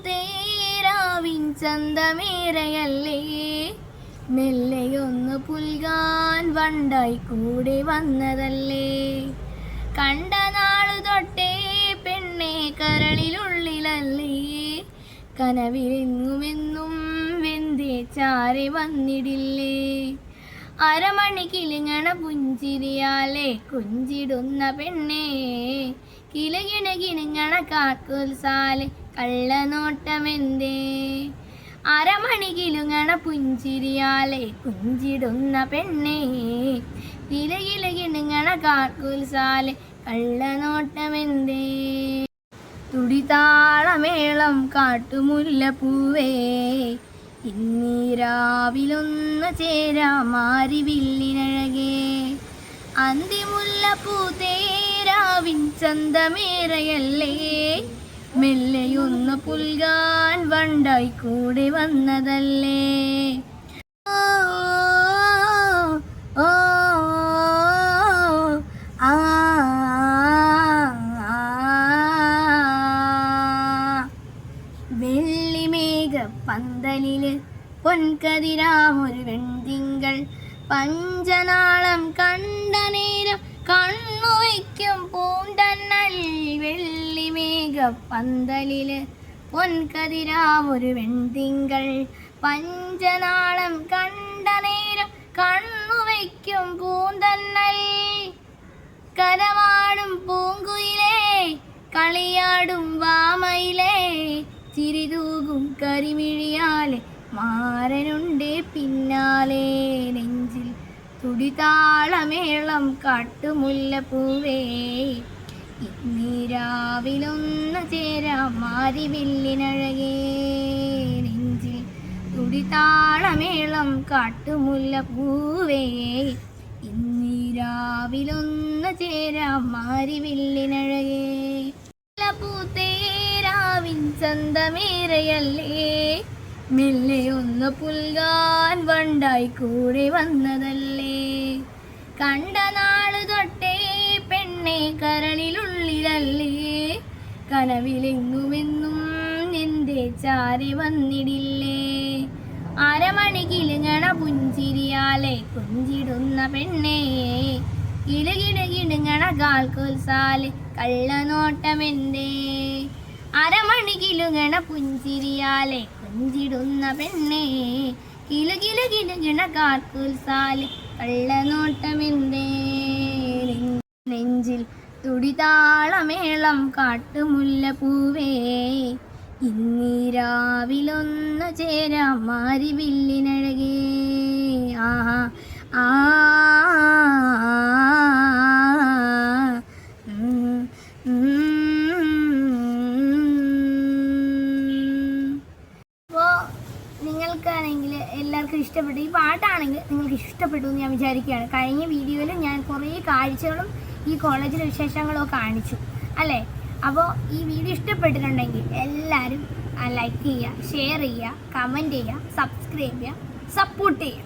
പൂത്തേരാവിൻ ചന്തമേറയല്ലേ, മെല്ലെയൊന്ന് പുൽകാൻ വണ്ടായി കൂടെ വന്നതല്ലേ. കണ്ട നാളു തൊട്ടേ പെണ്ണെ കരളിലുള്ളിലല്ലേ, കനവിലെങ്ങുമെന്നും വെന്തേ ചാരി വന്നിടില്ലേ. അരമണി കിലുങ്ങണ പുഞ്ചിരിയാലെ കുഞ്ചിടുന്ന പെണ്ണേ, കിലുകിണ കിണുങ്ങണ കാക്കുൽസാലെ കള്ളനോട്ടമെന്തേ. അരമണി കിലുങ്ങണ പുഞ്ചിരിയാലെ കുഞ്ചിടുന്ന പെണ്ണേ, കിലുകില കിണുങ്ങണ കാക്കുൽസാലെ കള്ളനോട്ടമെന്തേ. തുടിതാളമേളം കാട്ടുമുല്ലപ്പൂവേ, ഇന്നീരാവിലൊന്ന് ചേരാം മാരിവില്ലിനഴകേ. അന്തിമുല്ലപ്പൂ തേരാവിൻ ചന്തമേറയല്ലേ, മെല്ലെയൊന്ന് പുൽകാൻ വണ്ടായി കൂടെ വന്നതല്ലേ. ഓ ഓ ആ വെള്ളിമേഘ പന്തലില് പൊൻകതിരാമൊരു വെൺതിങ്കൾ, പഞ്ചനാളം കണ്ട നേരം കണ്ണുവയ്ക്കും പൂന്തന്നൽ. വെള്ളിമേഘ പന്തലില് പൊൻകതിരാമൊരു വെൺതിങ്കൾ, പഞ്ചനാളം കണ്ട നേരം കണ്ണുവയ്ക്കും പൂന്തന്നൽ. കരവാടും പൂങ്കുയിലേ, കളിയാടും വാമയിലേ, ചിരിതൂകും കരിമിഴിയാലെ മാരനുണ്ടേ പിന്നാലെ. നെഞ്ചിൽ തുടിതാളമേളം കാട്ടുമുല്ലപ്പൂവേ, ഇന്നീരാവിലൊന്ന് ചേരാം മാരിവില്ലിനഴകേ. നെഞ്ചിൽ തുടിതാളമേളം കാട്ടുമുല്ലപ്പൂവേ, ഇന്നീരാവിലൊന്ന് ചേരാം മാരിവില്ലിനഴകേ. പൂത്തേരാവിൻ ചന്തമേറയല്ലേ, മെല്ലെയൊന്ന് പുൽകാൻ വണ്ടായി കൂടെ വന്നതല്ലേ. കണ്ട നാളു തൊട്ടേ പെണ്ണെ കരളിലുള്ളിലല്ലേ, കനവിലെങ്ങുമെന്നും എന്റെ ചാരി വന്നിടില്ലേ. അരമണി കിലുങ്ങണ പുഞ്ചിരിയാലെ കുഞ്ചിടുന്ന പെണ്ണേ, കിലുകിട കിടുങ്ങണ കാൽക്കൊൽസാലെ കള്ളനോട്ടമെന്തേ. അരമണി കിലുങ്ങണ പുഞ്ചിരിയാലെ കുഞ്ചിടുന്ന പെണ്ണേ, കിലുകില കിലുകിണ കാൽക്കൊൽസാലെ കള്ളനോട്ടമെന്തേ. നെഞ്ചിൽ തുടിതാളമേളം കാട്ടുമുല്ലപ്പൂവേ, ഇന്നീരാവിലൊന്ന് ചേരാം മാരിവില്ലിനഴകേ. ആഹാ ആ നിങ്ങൾക്കാണെങ്കിൽ എല്ലാവർക്കും ഇഷ്ടപ്പെട്ടു, ഈ പാട്ടാണെങ്കിൽ നിങ്ങൾക്ക് ഇഷ്ടപ്പെട്ടു എന്ന് ഞാൻ വിചാരിക്കുകയാണ്. കഴിഞ്ഞ വീഡിയോയിൽ ഞാൻ കുറേ കാഴ്ചകളും ഈ കോളേജിലെ വിശേഷങ്ങളും കാണിച്ചു അല്ലേ. അപ്പോൾ ഈ വീഡിയോ ഇഷ്ടപ്പെട്ടിട്ടുണ്ടെങ്കിൽ എല്ലാവരും ലൈക്ക് ചെയ്യുക, ഷെയർ ചെയ്യുക, കമൻറ്റ് ചെയ്യുക, സബ്സ്ക്രൈബ് ചെയ്യുക, സപ്പോർട്ട് ചെയ്യുക.